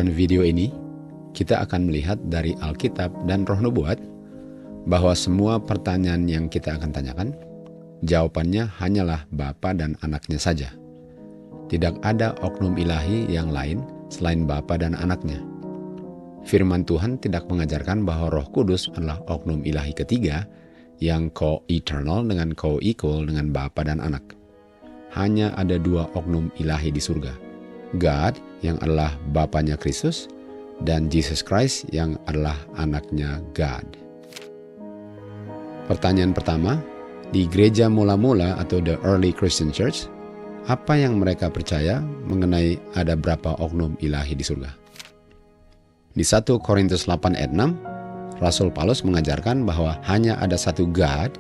pelajaran video ini, kita akan melihat dari Alkitab dan Roh Nubuat bahwa semua pertanyaan yang kita akan tanyakan, jawabannya hanyalah Bapa dan Anaknya saja. Tidak ada oknum ilahi yang lain selain Bapa dan Anaknya. Firman Tuhan tidak mengajarkan bahwa Roh Kudus adalah oknum ilahi ketiga yang co-eternal dengan co-equal dengan Bapa dan Anak. Hanya ada dua oknum ilahi di surga. God yang adalah Bapanya Kristus dan Jesus Christ yang adalah Anaknya God. Pertanyaan pertama, di gereja mula-mula atau the early Christian Church, apa yang mereka percaya mengenai ada berapa oknum ilahi di surga? Di 1 Korintus 8 ayat 6, Rasul Paulus mengajarkan bahwa hanya ada satu God,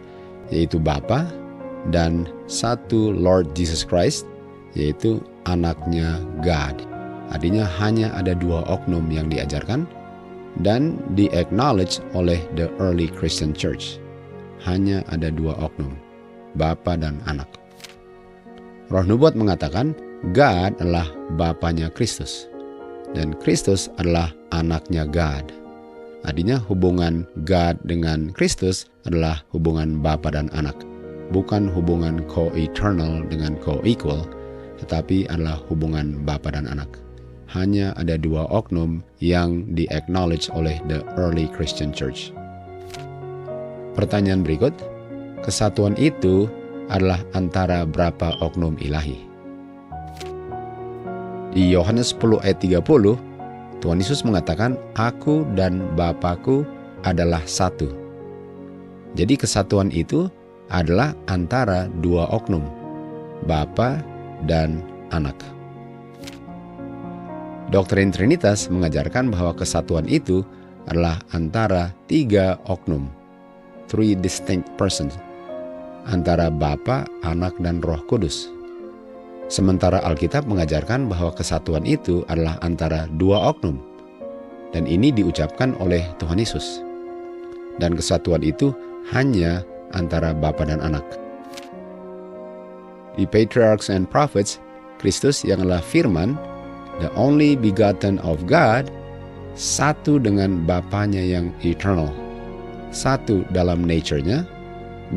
yaitu Bapa, dan satu Lord Jesus Christ, yaitu Anaknya God. Artinya hanya ada dua oknum yang diajarkan dan di-acknowledge oleh the early Christian Church. Hanya ada dua oknum, Bapa dan Anak. Roh Nubuat mengatakan God adalah Bapanya Kristus dan Kristus adalah Anaknya God. Artinya hubungan God dengan Kristus adalah hubungan Bapa dan Anak, bukan hubungan co-eternal dengan co-equal, tetapi adalah hubungan Bapa dan Anak. Hanya ada dua oknum yang di-acknowledge oleh the early Christian Church. Pertanyaan berikut, kesatuan itu adalah antara berapa oknum ilahi? Di Yohanes 10 ayat 30, Tuhan Yesus mengatakan, Aku dan Bapa-Ku adalah satu. Jadi kesatuan itu adalah antara dua oknum, Bapa dan Anak. Doktrin Trinitas mengajarkan bahwa kesatuan itu adalah antara tiga oknum, three distinct persons, antara Bapa, Anak, dan Roh Kudus. Sementara Alkitab mengajarkan bahwa kesatuan itu adalah antara dua oknum, dan ini diucapkan oleh Tuhan Yesus. Dan kesatuan itu hanya antara Bapa dan Anak. Di Patriarchs and Prophets, Kristus yang adalah Firman, the only begotten of God, satu dengan Bapanya yang eternal. Satu dalam nature-nya,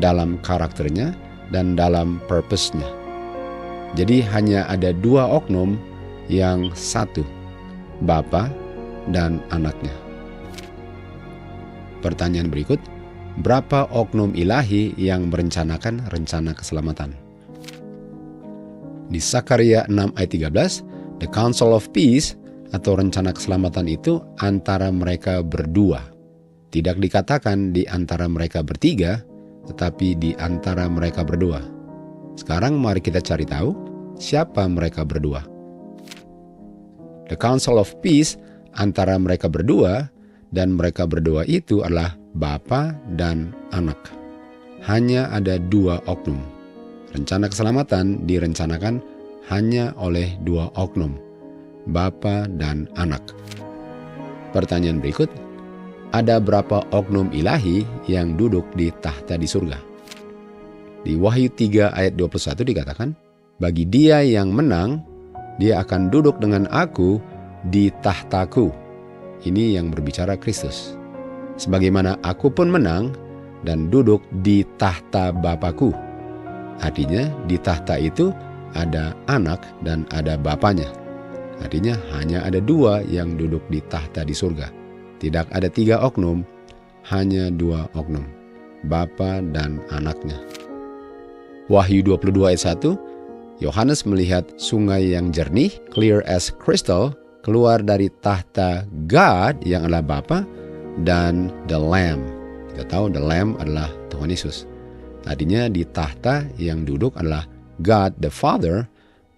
dalam karakternya, dan dalam purpose-nya. Jadi hanya ada dua oknum yang satu, Bapa dan Anaknya. Pertanyaan berikut, berapa oknum ilahi yang merencanakan rencana keselamatan? Di Sakaria 6 ayat 13, the Council of Peace atau rencana keselamatan itu antara mereka berdua. Tidak dikatakan di antara mereka bertiga, tetapi di antara mereka berdua. Sekarang mari kita cari tahu siapa mereka berdua. The Council of Peace antara mereka berdua, dan mereka berdua itu adalah Bapa dan Anak. Hanya ada dua oknum. Rencana keselamatan direncanakan hanya oleh dua oknum, Bapa dan Anak. Pertanyaan berikut, ada berapa oknum ilahi yang duduk di tahta di surga? Di Wahyu 3 ayat 21 dikatakan, bagi dia yang menang, dia akan duduk dengan aku di tahtaku. Ini yang berbicara Kristus. Sebagaimana aku pun menang dan duduk di tahta Bapakku. Artinya di tahta itu ada Anak dan ada Bapanya. Artinya hanya ada dua yang duduk di tahta di surga. Tidak ada tiga oknum, hanya dua oknum, Bapa dan Anaknya. Wahyu 22 ayat 1, Yohanes melihat sungai yang jernih, clear as crystal, keluar dari tahta God yang adalah Bapa dan the Lamb. Kita tahu the Lamb adalah Tuhan Yesus. Tadinya di tahta yang duduk adalah God the Father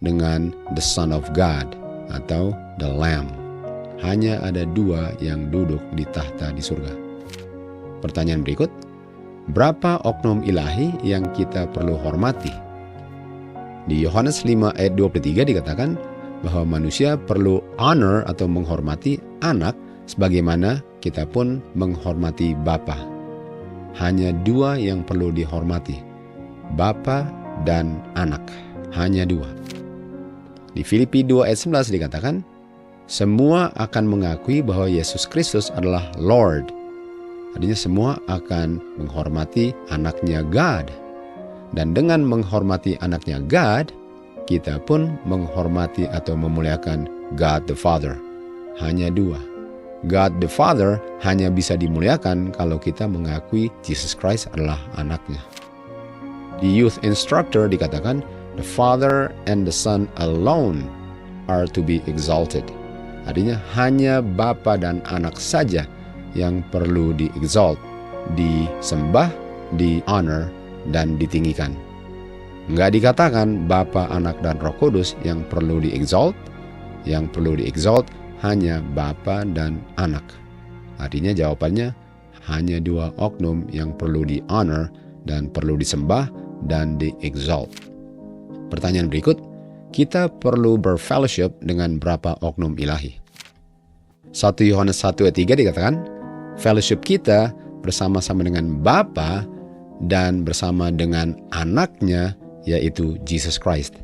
dengan the Son of God atau the Lamb. Hanya ada dua yang duduk di tahta di surga. Pertanyaan berikut, berapa oknum ilahi yang kita perlu hormati? Di Yohanes 5 ayat 23 dikatakan bahwa manusia perlu honor atau menghormati anak sebagaimana kita pun menghormati Bapa. Hanya dua yang perlu dihormati, Bapa dan Anak. Hanya dua. Di Filipi 2 ayat 11 dikatakan, semua akan mengakui bahwa Yesus Kristus adalah Lord. Artinya semua akan menghormati anaknya God. Dan dengan menghormati anaknya God, kita pun menghormati atau memuliakan God the Father. Hanya dua. God the Father hanya bisa dimuliakan kalau kita mengakui Jesus Christ adalah anaknya. Di Youth Instructor dikatakan, the Father and the Son alone are to be exalted. Artinya hanya Bapa dan Anak saja yang perlu di-exalt, disembah, di-honor, dan ditinggikan. Nggak dikatakan Bapa, Anak, dan Roh Kudus yang perlu di-exalt. Yang perlu di-exalt hanya Bapa dan Anak. Artinya jawabannya hanya dua oknum yang perlu di-honor dan perlu disembah dan di-exalt. Pertanyaan berikut, kita perlu berfellowship dengan berapa oknum ilahi? 1 Yohanes 1 ayat 3 dikatakan, fellowship kita bersama-sama dengan Bapa dan bersama dengan anaknya, yaitu Jesus Christ.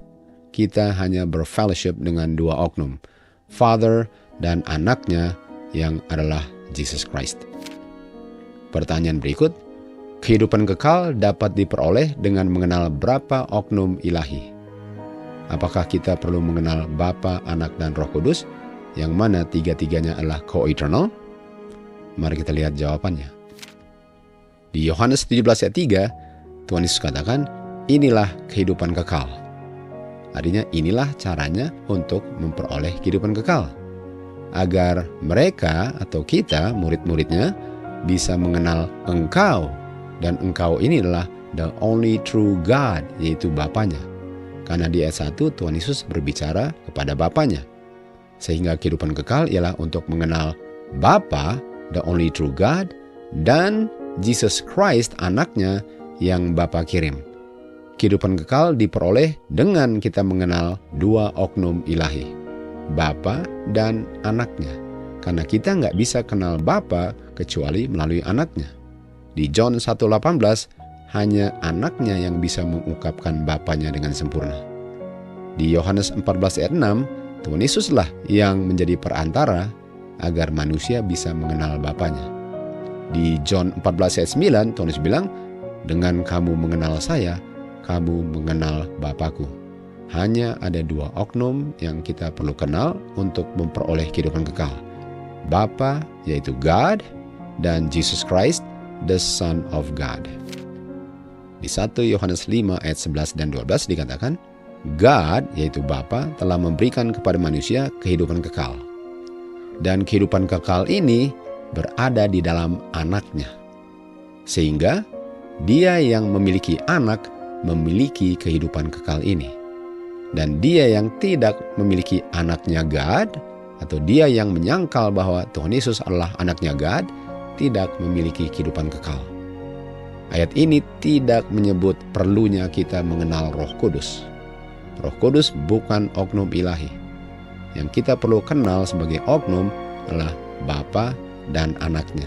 Kita hanya berfellowship dengan dua oknum, Father dan anaknya yang adalah Jesus Christ. Pertanyaan berikut, kehidupan kekal dapat diperoleh dengan mengenal berapa oknum ilahi? Apakah kita perlu mengenal Bapa, Anak, dan Roh Kudus, yang mana tiga-tiganya adalah co-eternal? Mari kita lihat jawabannya. Di Yohanes 17 ayat 3, Tuhan Yesus katakan, inilah kehidupan kekal. Artinya inilah caranya untuk memperoleh kehidupan kekal. Agar mereka atau kita, murid-muridnya, bisa mengenal Engkau. Dan Engkau ini adalah the only true God, yaitu Bapanya. Karena di ayat 1 Tuhan Yesus berbicara kepada Bapanya. Sehingga kehidupan kekal ialah untuk mengenal Bapa, the only true God, dan Jesus Christ, anaknya yang Bapa kirim. Kehidupan kekal diperoleh dengan kita mengenal dua oknum ilahi, Bapa dan anaknya. Karena kita nggak bisa kenal Bapa kecuali melalui anaknya. Di John 1:18, hanya anaknya yang bisa mengungkapkan Bapanya dengan sempurna. Di Yohanes 14 ayat 6, Tuhan Yesuslah yang menjadi perantara agar manusia bisa mengenal Bapanya. Di John 14 ayat 9, Tuhan Yesus bilang, dengan kamu mengenal saya, kamu mengenal Bapakku. Hanya ada dua oknum yang kita perlu kenal untuk memperoleh kehidupan kekal. Bapa, yaitu God, dan Jesus Christ, the Son of God. Di 1 Yohanes 5 ayat 11 dan 12 dikatakan, God, yaitu Bapa, telah memberikan kepada manusia kehidupan kekal. Dan kehidupan kekal ini berada di dalam anaknya. Sehingga dia yang memiliki anak memiliki kehidupan kekal ini. Dan dia yang tidak memiliki anaknya God, atau dia yang menyangkal bahwa Tuhan Yesus adalah anaknya God, tidak memiliki kehidupan kekal. Ayat ini tidak menyebut perlunya kita mengenal Roh Kudus. Roh Kudus bukan oknum ilahi. Yang kita perlu kenal sebagai oknum adalah Bapa dan anaknya.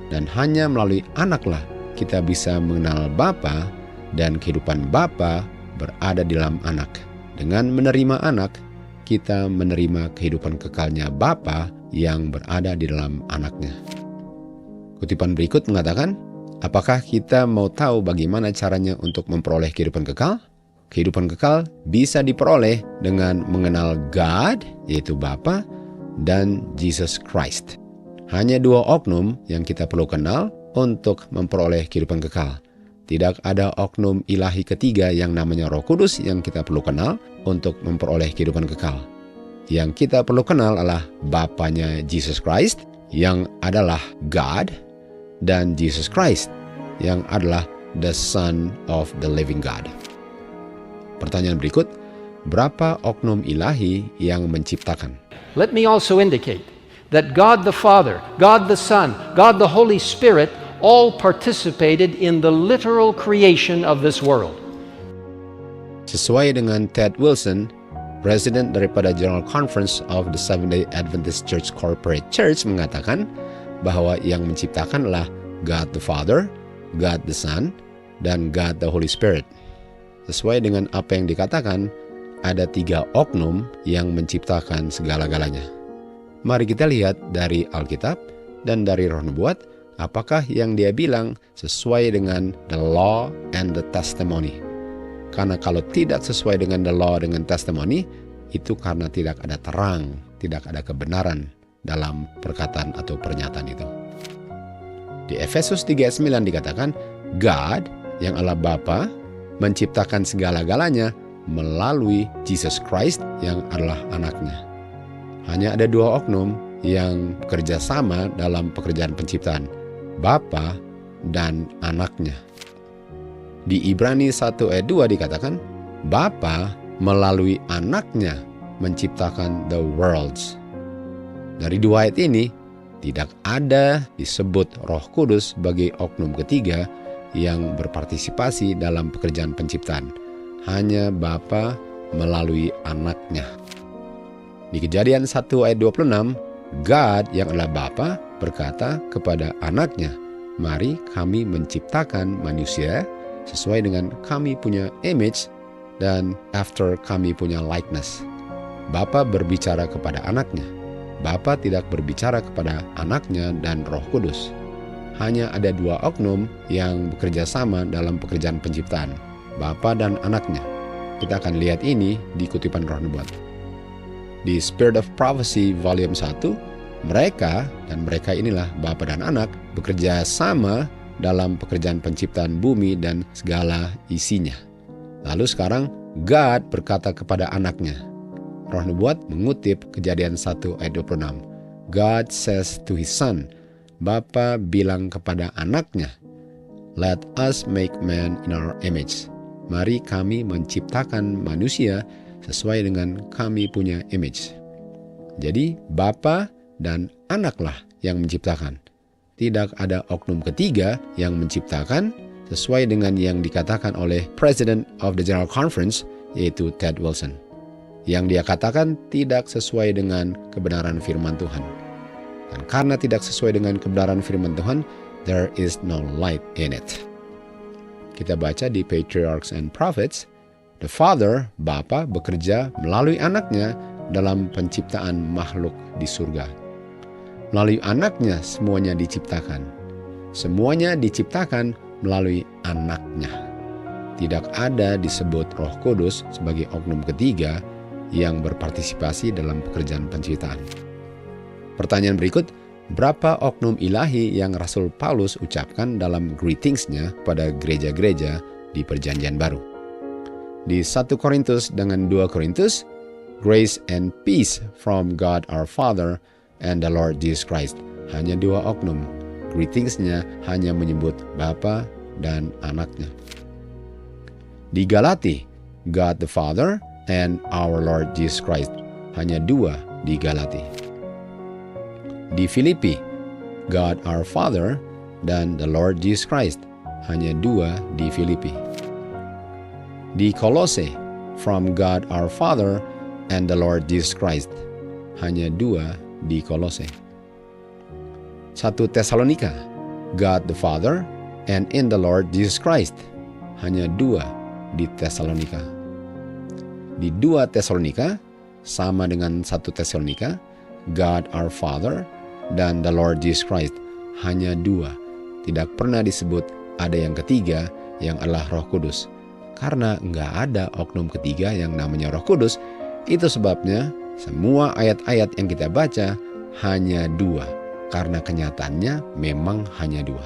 Dan hanya melalui anaklah kita bisa mengenal Bapa, dan kehidupan Bapa berada di dalam anak. Dengan menerima anak, kita menerima kehidupan kekalnya Bapa yang berada di dalam anaknya. Kutipan berikut mengatakan, apakah kita mau tahu bagaimana caranya untuk memperoleh kehidupan kekal? Kehidupan kekal bisa diperoleh dengan mengenal God, yaitu Bapa, dan Jesus Christ. Hanya dua oknum yang kita perlu kenal untuk memperoleh kehidupan kekal. Tidak ada oknum ilahi ketiga yang namanya Roh Kudus yang kita perlu kenal untuk memperoleh kehidupan kekal. Yang kita perlu kenal adalah Bapanya Jesus Christ yang adalah God, dan Jesus Christ yang adalah the Son of the Living God. Pertanyaan berikut, berapa oknum ilahi yang menciptakan? Let me also indicate that God the Father, God the Son, God the Holy Spirit all participated in the literal creation of this world. Sesuai dengan Ted Wilson, Presiden daripada General Conference of the Seventh-day Adventist Church Corporate Church mengatakan bahwa yang menciptakan adalah God the Father, God the Son, dan God the Holy Spirit. Sesuai dengan apa yang dikatakan, ada 3 oknum yang menciptakan segala-galanya. Mari kita lihat dari Alkitab dan dari Roh Nubuat, apakah yang dia bilang sesuai dengan the law and the testimony. Karena kalau tidak sesuai dengan the law dengan testimony, itu karena tidak ada terang, tidak ada kebenaran dalam perkataan atau pernyataan itu. Di Efesus 3 ayat 9 dikatakan, God, yang Allah Bapa, menciptakan segala-galanya melalui Jesus Christ yang adalah anaknya. Hanya ada dua oknum yang bekerja sama dalam pekerjaan penciptaan, Bapa dan anaknya. Di Ibrani 1 ayat 2 dikatakan, Bapa melalui anaknya menciptakan the worlds. Dari dua ayat ini, tidak ada disebut Roh Kudus sebagai oknum ketiga yang berpartisipasi dalam pekerjaan penciptaan. Hanya Bapa melalui anaknya. Di Kejadian 1 ayat 26, God yang adalah Bapa berkata kepada anaknya, mari kami menciptakan manusia sesuai dengan kami punya image dan after kami punya likeness. Bapa berbicara kepada anaknya. Bapa tidak berbicara kepada anaknya dan Roh Kudus. Hanya ada dua oknum yang bekerja sama dalam pekerjaan penciptaan, Bapa dan anaknya. Kita akan lihat ini di kutipan Roh Nubuat. Di Spirit of Prophecy Volume 1, mereka inilah Bapa dan anak bekerja sama dalam pekerjaan penciptaan bumi dan segala isinya. Lalu sekarang God berkata kepada anaknya. Roh Nubuat mengutip Kejadian 1 ayat 26. God says to his son, Bapa bilang kepada anaknya, let us make man in our image. Mari kami menciptakan manusia sesuai dengan kami punya image. Jadi Bapa dan anaklah yang menciptakan. Tidak ada oknum ketiga yang menciptakan sesuai dengan yang dikatakan oleh President of the General Conference, yaitu Ted Wilson. Yang dia katakan tidak sesuai dengan kebenaran firman Tuhan. Dan karena tidak sesuai dengan kebenaran firman Tuhan, there is no light in it. Kita baca di Patriarchs and Prophets, the Father, Bapa, bekerja melalui anaknya dalam penciptaan makhluk di surga. Melalui anaknya semuanya diciptakan. Semuanya diciptakan melalui anaknya. Tidak ada disebut Roh Kudus sebagai oknum ketiga yang berpartisipasi dalam pekerjaan penciptaan. Pertanyaan berikut, berapa oknum ilahi yang Rasul Paulus ucapkan dalam greetingsnya pada gereja-gereja di Perjanjian Baru? Di 1 Korintus dengan 2 Korintus, grace and peace from God our Father and the Lord Jesus Christ. Hanya dua oknum. Greetingsnya hanya menyebut Bapa dan anaknya. Di Galati, God the Father and our Lord Jesus Christ. Hanya dua di Galati. Di Filipi, God our Father dan the Lord Jesus Christ. Hanya dua di Filipi. Di Kolose, from God our Father and the Lord Jesus Christ. Hanya dua di Kolose. 1 Tesalonika, God the Father and in the Lord Jesus Christ. Hanya dua di Tesalonika. Di 2 Tesalonika, sama dengan 1 Tesalonika, God our Father dan the Lord Jesus Christ. Hanya dua. Tidak pernah disebut ada yang ketiga yang adalah Roh Kudus. Karena nggak ada oknum ketiga yang namanya Roh Kudus, itu sebabnya semua ayat-ayat yang kita baca hanya dua. Karena kenyataannya memang hanya dua.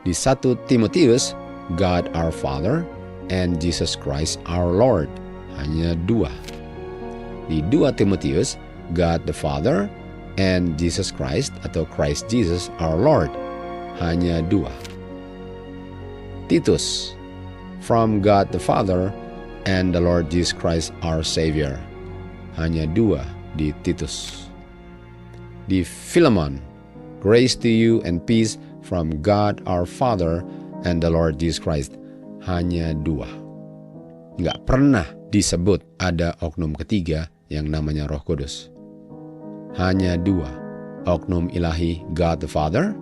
Di 1 Timotius, God our Father and Jesus Christ our Lord. Hanya dua. Di 2 Timotius, God the Father and Jesus Christ atau Christ Jesus our Lord. Hanya dua. Titus, from God the Father and the Lord Jesus Christ our Savior. Hanya dua di Titus. Di Philemon, grace to you and peace from God our Father and the Lord Jesus Christ. Hanya dua. Nggak pernah disebut ada oknum ketiga yang namanya Roh Kudus. Hanya dua. Oknum ilahi God the Father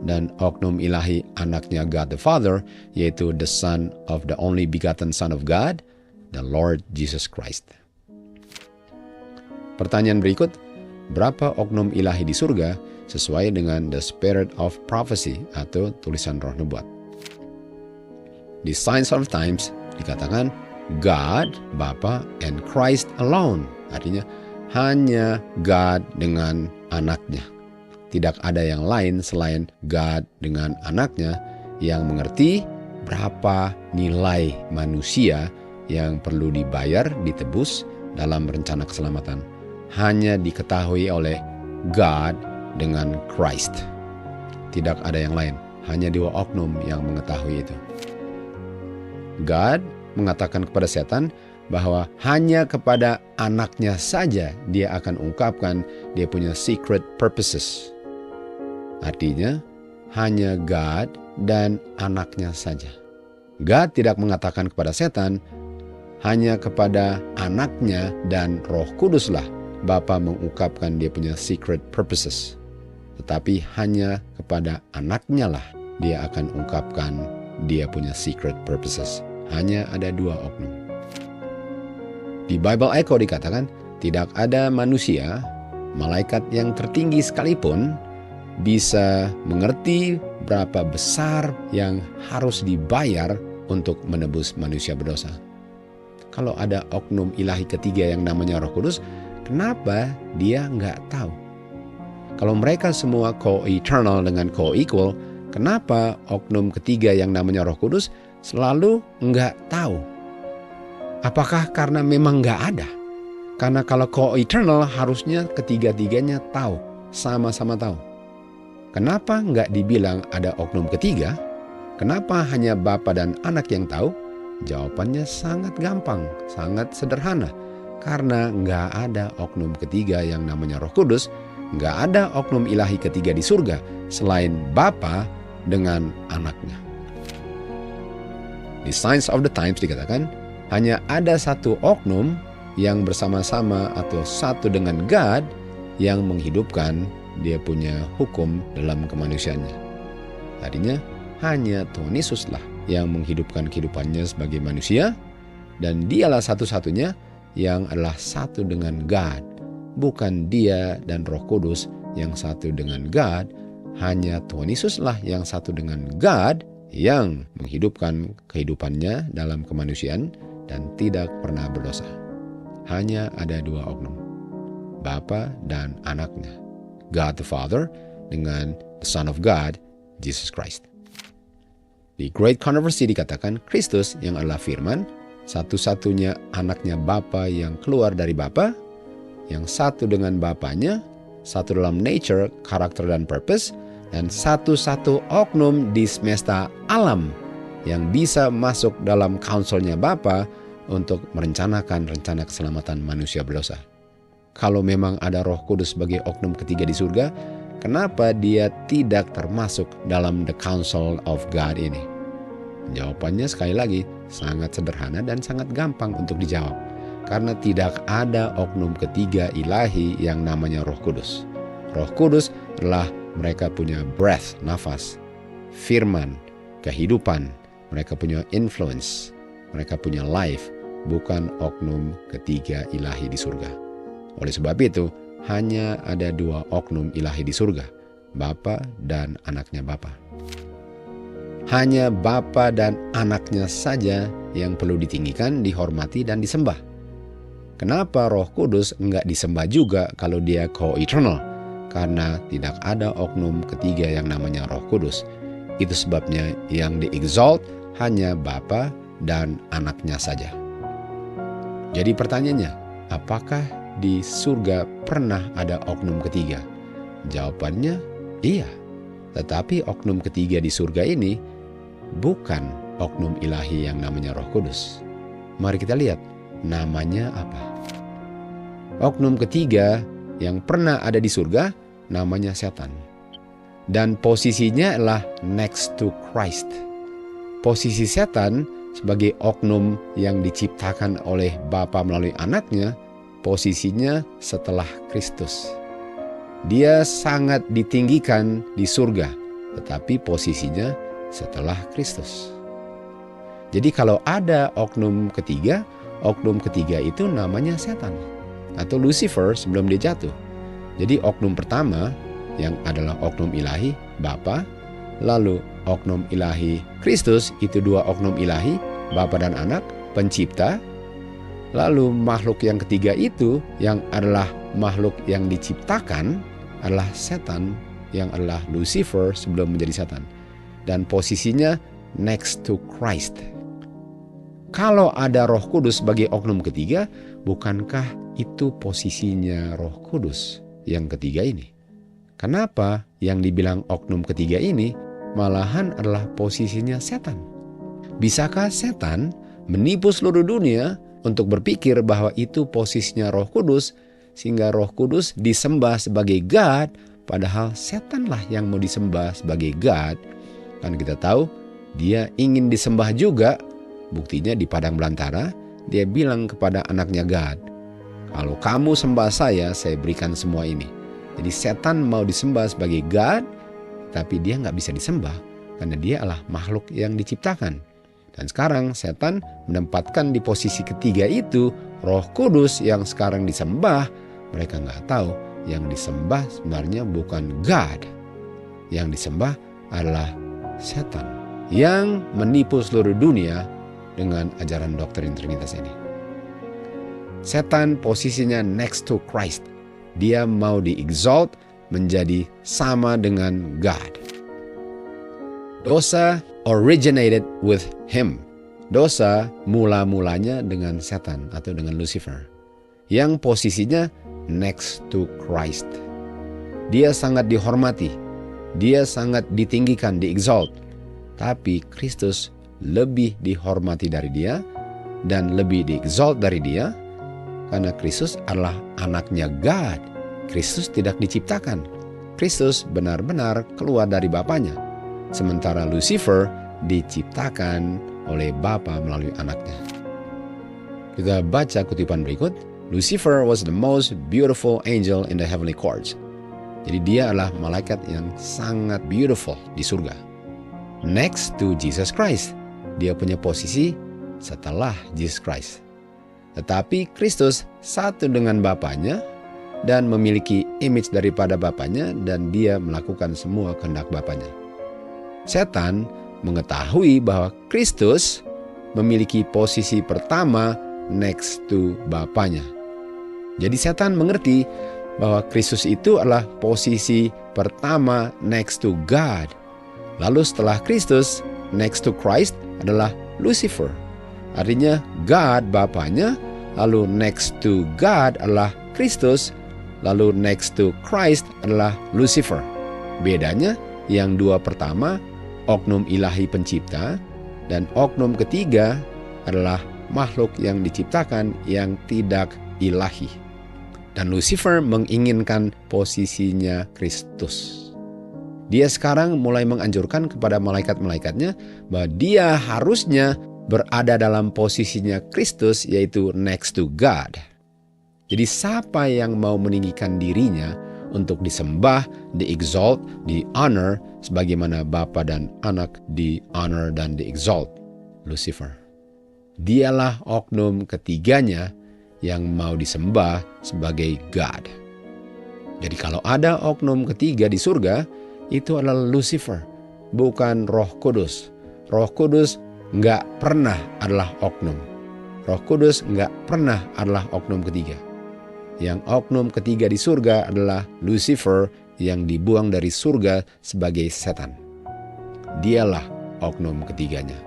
dan oknum ilahi anaknya God the Father, yaitu the Son of the only begotten Son of God, the Lord Jesus Christ. Pertanyaan berikut, berapa oknum ilahi di surga sesuai dengan the spirit of prophecy atau tulisan roh nubuat. Di Signs of the Times dikatakan God, Bapa, and Christ alone. Artinya hanya God dengan anaknya. Tidak ada yang lain selain God dengan anaknya yang mengerti berapa nilai manusia yang perlu dibayar, ditebus dalam rencana keselamatan. Hanya diketahui oleh God dengan Christ. Tidak ada yang lain. Hanya 2 oknum yang mengetahui itu. God mengatakan kepada setan bahwa hanya kepada anaknya saja dia akan ungkapkan dia punya secret purposes. Artinya, hanya God dan anaknya saja. God tidak mengatakan kepada setan, hanya kepada anaknya dan Roh Kuduslah Bapa mengungkapkan dia punya secret purposes. Tetapi hanya kepada anaknya lah dia akan ungkapkan dia punya secret purposes. Hanya ada 2 oknum. Di Bible Echo dikatakan, tidak ada manusia, malaikat yang tertinggi sekalipun, bisa mengerti berapa besar yang harus dibayar untuk menebus manusia berdosa. Kalau ada oknum ilahi ketiga yang namanya Roh Kudus, kenapa dia nggak tahu? Kalau mereka semua co-eternal dengan co-equal, kenapa oknum ketiga yang namanya Roh Kudus selalu nggak tahu? Apakah karena memang nggak ada? Karena kalau co-eternal harusnya ketiga-tiganya tahu, sama-sama tahu. Kenapa nggak dibilang ada oknum ketiga? Kenapa hanya Bapa dan Anak yang tahu? Jawabannya sangat gampang, sangat sederhana. Karena nggak ada oknum ketiga yang namanya Roh Kudus, nggak ada oknum ilahi ketiga di surga selain Bapa dengan Anaknya. Di Signs of the Times dikatakan, hanya ada 1 oknum yang bersama-sama atau satu dengan God yang menghidupkan dia punya hukum dalam kemanusiaannya. Artinya hanya Tuhan Yesuslah yang menghidupkan kehidupannya sebagai manusia, dan dialah satu-satunya yang adalah satu dengan God. Bukan dia dan Roh Kudus yang satu dengan God, hanya Tuhan Yesuslah yang satu dengan God yang menghidupkan kehidupannya dalam kemanusiaan dan tidak pernah berdosa. Hanya ada 2 oknum, Bapa dan Anaknya. God the Father dengan the Son of God, Jesus Christ. Di Great Controversy dikatakan Kristus yang adalah firman, satu-satunya anaknya Bapa yang keluar dari Bapa, yang satu dengan Bapanya, satu dalam nature, karakter dan purpose, dan satu-satu oknum di semesta alam yang bisa masuk dalam counselnya Bapa untuk merencanakan rencana keselamatan manusia berdosa. Kalau memang ada Roh Kudus sebagai oknum ketiga di surga, kenapa dia tidak termasuk dalam the counsel of God ini? Jawabannya sekali lagi sangat sederhana dan sangat gampang untuk dijawab. Karena tidak ada oknum ketiga ilahi yang namanya Roh Kudus. Roh Kudus adalah mereka punya breath, nafas, firman, kehidupan. Mereka punya influence, mereka punya life, bukan oknum ketiga ilahi di surga. Oleh sebab itu, hanya ada 2 oknum ilahi di surga, Bapa dan Anaknya Bapa. Hanya Bapa dan Anaknya saja yang perlu ditinggikan, dihormati, dan disembah. Kenapa Roh Kudus enggak disembah juga kalau dia co-eternal? Karena tidak ada oknum ketiga yang namanya Roh Kudus. Itu sebabnya yang di-exalt hanya Bapa dan Anaknya saja. Jadi pertanyaannya, apakah di surga pernah ada oknum ketiga? Jawabannya iya. Tetapi oknum ketiga di surga ini bukan oknum ilahi yang namanya Roh Kudus. Mari kita lihat namanya apa. Oknum ketiga yang pernah ada di surga namanya setan. Dan posisinya adalah next to Christ. Posisi setan sebagai oknum yang diciptakan oleh Bapa melalui Anaknya, posisinya setelah Kristus. Dia sangat ditinggikan di surga, tetapi posisinya setelah Kristus. Jadi kalau ada oknum ketiga itu namanya setan atau Lucifer sebelum dia jatuh. Jadi oknum pertama yang adalah oknum ilahi Bapa, lalu oknum ilahi Kristus, itu dua oknum ilahi, Bapa dan Anak, pencipta. Lalu makhluk yang ketiga itu yang adalah makhluk yang diciptakan adalah setan, yang adalah Lucifer sebelum menjadi setan. Dan posisinya next to Christ. Kalau ada Roh Kudus sebagai oknum ketiga, bukankah itu posisinya Roh Kudus yang ketiga ini? Kenapa yang dibilang oknum ketiga ini malahan adalah posisinya setan? Bisakah setan menipu seluruh dunia untuk berpikir bahwa itu posisinya Roh Kudus, sehingga Roh Kudus disembah sebagai God, padahal setanlah yang mau disembah sebagai God? Kan kita tahu dia ingin disembah juga. Buktinya di padang belantara dia bilang kepada anaknya God, kalau kamu sembah saya berikan semua ini. Jadi setan mau disembah sebagai God, tapi dia nggak bisa disembah karena dia adalah makhluk yang diciptakan. Dan sekarang setan menempatkan di posisi ketiga itu Roh Kudus yang sekarang disembah. Mereka nggak tahu yang disembah sebenarnya bukan God. Yang disembah adalah setan yang menipu seluruh dunia dengan ajaran doktrin Trinitas ini. Setan posisinya next to Christ. Dia mau di-exalt menjadi sama dengan God. Dosa originated with him. Dosa mula-mulanya dengan setan atau dengan Lucifer, yang posisinya next to Christ. Dia sangat dihormati, dia sangat ditinggikan, di-exalt. Tapi Kristus lebih dihormati dari dia dan lebih di-exalt dari dia, karena Kristus adalah anaknya God. Kristus tidak diciptakan. Kristus benar-benar keluar dari Bapanya. Sementara Lucifer diciptakan oleh Bapa melalui anaknya. Kita baca kutipan berikut. Lucifer was the most beautiful angel in the heavenly courts. Jadi dia adalah malaikat yang sangat beautiful di surga. Next to Jesus Christ. Dia punya posisi setelah Jesus Christ. Tetapi Kristus satu dengan Bapanya dan memiliki image daripada Bapanya, dan dia melakukan semua kehendak Bapanya. Setan mengetahui bahwa Kristus memiliki posisi pertama next to Bapanya. Jadi setan mengerti bahwa Kristus itu adalah posisi pertama next to God. Lalu setelah Kristus, next to Christ adalah Lucifer. Artinya God Bapanya, lalu next to God adalah Kristus, lalu next to Christ adalah Lucifer. Bedanya yang dua pertama oknum ilahi pencipta, dan oknum ketiga adalah makhluk yang diciptakan yang tidak ilahi. Dan Lucifer menginginkan posisinya Kristus. Dia sekarang mulai menganjurkan kepada malaikat-malaikatnya bahwa dia harusnya berada dalam posisinya Kristus, yaitu next to God. Jadi siapa yang mau meninggikan dirinya untuk disembah, di-exalt, di-honor, sebagaimana Bapa dan Anak di-honor dan di-exalt? Lucifer. Dialah oknum ketiganya yang mau disembah sebagai God. Jadi kalau ada oknum ketiga di surga, itu adalah Lucifer, bukan Roh Kudus. Roh Kudus nggak pernah adalah oknum. Roh Kudus nggak pernah adalah oknum ketiga. Yang oknum ketiga di surga adalah Lucifer yang dibuang dari surga sebagai setan. Dialah oknum ketiganya.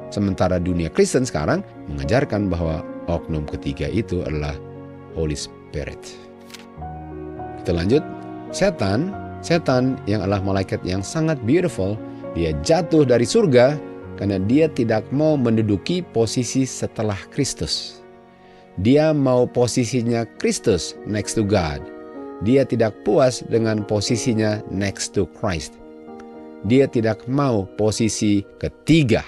Sementara dunia Kristen sekarang mengajarkan bahwa oknum ketiga itu adalah Holy Spirit. Kita lanjut. Setan yang adalah malaikat yang sangat beautiful, dia jatuh dari surga karena dia tidak mau menduduki posisi setelah Kristus. Dia mau posisinya Kristus next to God. Dia tidak puas dengan posisinya next to Christ. Dia tidak mau posisi ketiga.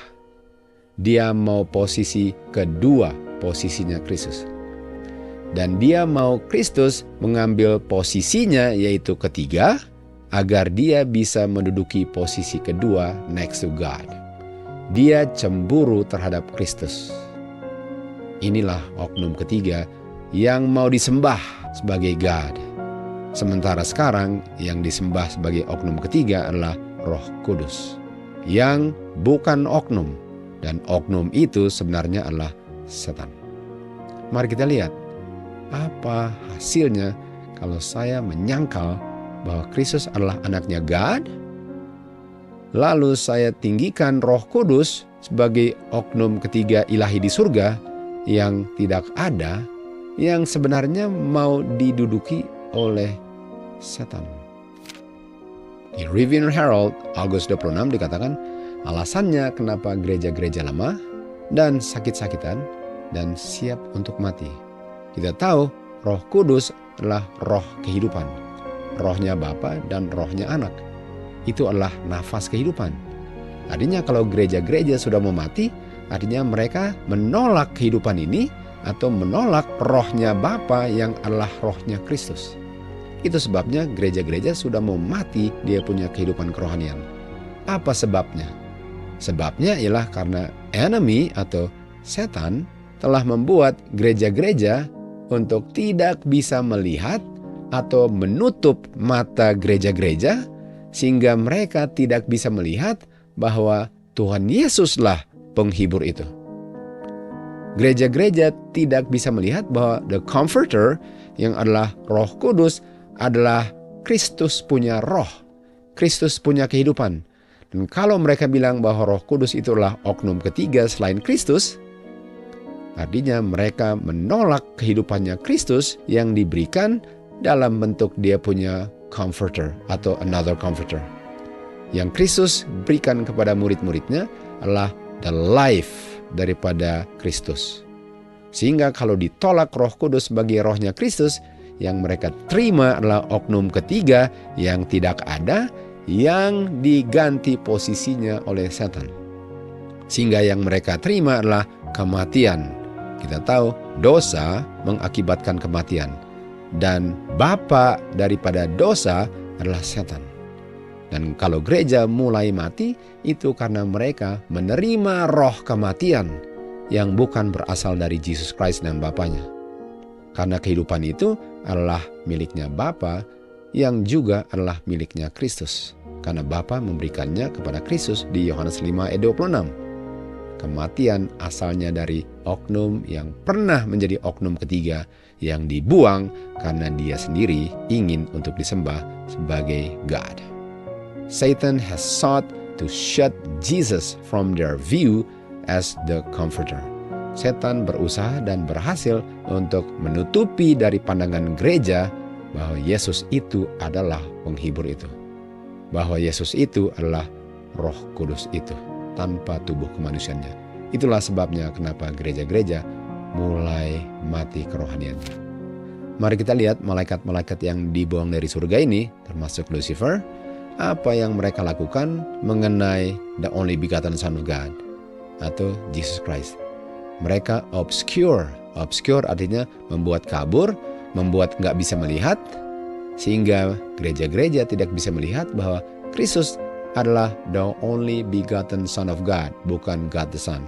Dia mau posisi kedua, posisinya Kristus. Dan dia mau Kristus mengambil posisinya yaitu ketiga, agar dia bisa menduduki posisi kedua next to God. Dia cemburu terhadap Kristus. Inilah oknum ketiga yang mau disembah sebagai God. Sementara sekarang yang disembah sebagai oknum ketiga adalah Roh Kudus, yang bukan oknum, dan oknum itu sebenarnya adalah setan. Mari kita lihat apa hasilnya kalau saya menyangkal bahwa Kristus adalah anaknya God, lalu saya tinggikan Roh Kudus sebagai oknum ketiga ilahi di surga yang tidak ada, yang sebenarnya mau diduduki oleh setan. Di Review and Herald Agustus 26 dikatakan alasannya kenapa gereja-gereja lemah dan sakit-sakitan dan siap untuk mati. Kita tahu Roh Kudus adalah roh kehidupan, rohnya Bapa dan rohnya Anak. Itu adalah nafas kehidupan. Artinya kalau gereja-gereja sudah mau mati, artinya mereka menolak kehidupan ini atau menolak rohnya Bapa yang adalah rohnya Kristus. Itu sebabnya gereja-gereja sudah mau mati dia punya kehidupan kerohanian. Apa sebabnya? Sebabnya ialah karena enemy atau setan telah membuat gereja-gereja untuk tidak bisa melihat atau menutup mata gereja-gereja sehingga mereka tidak bisa melihat bahwa Tuhan Yesuslah penghibur itu. Gereja-gereja tidak bisa melihat bahwa the Comforter yang adalah Roh Kudus adalah Kristus punya roh, Kristus punya kehidupan. Dan kalau mereka bilang bahwa Roh Kudus itulah oknum ketiga selain Kristus, artinya mereka menolak kehidupannya Kristus yang diberikan dalam bentuk dia punya Comforter atau another Comforter. Yang Kristus berikan kepada murid-muridnya adalah the life daripada Kristus. Sehingga kalau ditolak Roh Kudus sebagai rohnya Kristus, yang mereka terima adalah oknum ketiga yang tidak ada, yang diganti posisinya oleh setan. Sehingga yang mereka terima adalah kematian. Kita tahu dosa mengakibatkan kematian, dan bapa daripada dosa adalah setan. Dan kalau gereja mulai mati, itu karena mereka menerima roh kematian yang bukan berasal dari Yesus Kristus dan Bapanya. Karena kehidupan itu adalah miliknya Bapa yang juga adalah miliknya Kristus. Karena Bapa memberikannya kepada Kristus di Yohanes 5 ayat 26. Kematian asalnya dari oknum yang pernah menjadi oknum ketiga yang dibuang karena dia sendiri ingin untuk disembah sebagai God. Satan has sought to shut Jesus from their view as the Comforter. Setan berusaha dan berhasil untuk menutupi dari pandangan gereja bahwa Yesus itu adalah penghibur itu. Bahwa Yesus itu adalah Roh Kudus itu tanpa tubuh kemanusiaannya. Itulah sebabnya kenapa gereja-gereja mulai mati kerohaniannya. Mari kita lihat malaikat-malaikat yang dibuang dari surga ini, termasuk Lucifer, apa yang mereka lakukan mengenai the only begotten Son of God atau Jesus Christ. Mereka obscure artinya membuat kabur, membuat nggak bisa melihat, sehingga gereja-gereja tidak bisa melihat bahwa Kristus adalah the only begotten Son of God, bukan God the Son.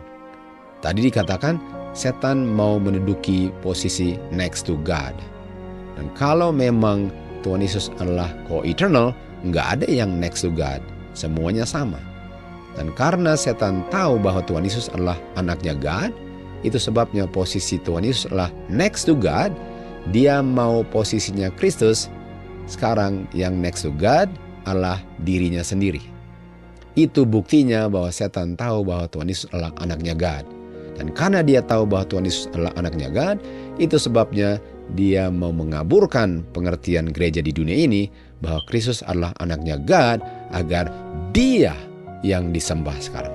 Tadi dikatakan setan mau menduduki posisi next to God. Dan kalau memang Tuhan Yesus adalah co-eternal, nggak ada yang next to God, semuanya sama. Dan karena setan tahu bahwa Tuhan Yesus adalah anaknya God, itu sebabnya posisi Tuhan Yesus adalah next to God. Dia mau posisinya Kristus. Sekarang yang next to God adalah dirinya sendiri. Itu buktinya bahwa setan tahu bahwa Tuhan Yesus adalah anaknya God. Dan karena dia tahu bahwa Tuhan Yesus adalah anaknya God, itu sebabnya dia mau mengaburkan pengertian gereja di dunia ini bahwa Kristus adalah anaknya God agar dia yang disembah sekarang.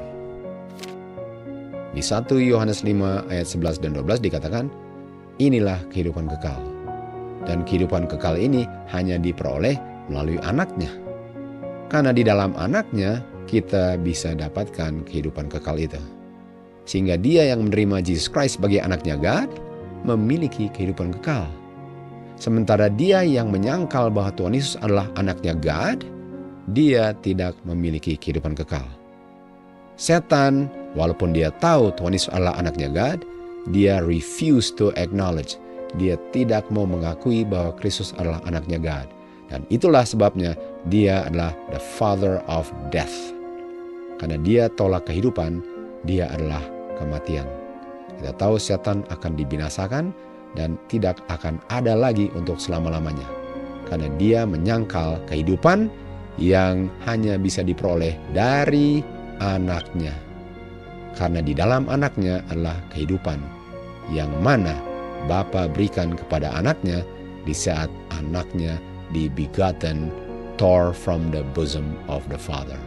Di 1 Yohanes 5 ayat 11 dan 12 dikatakan, inilah kehidupan kekal. Dan kehidupan kekal ini hanya diperoleh melalui anaknya. Karena di dalam anaknya kita bisa dapatkan kehidupan kekal itu. Sehingga dia yang menerima Jesus Christ sebagai anaknya God memiliki kehidupan kekal. Sementara dia yang menyangkal bahwa Tuhan Yesus adalah anaknya God, dia tidak memiliki kehidupan kekal. Setan, walaupun dia tahu Tuhan Yesus adalah anaknya God, dia refuse to acknowledge. Dia tidak mau mengakui bahwa Kristus adalah anaknya God. Dan itulah sebabnya dia adalah the father of death. Karena dia tolak kehidupan, dia adalah kematian. Kita tahu setan akan dibinasakan dan tidak akan ada lagi untuk selama-lamanya. Karena dia menyangkal kehidupan yang hanya bisa diperoleh dari anaknya. Karena di dalam anaknya adalah kehidupan yang mana Bapa berikan kepada anaknya di saat anaknya begotten, tore from the bosom of the Father.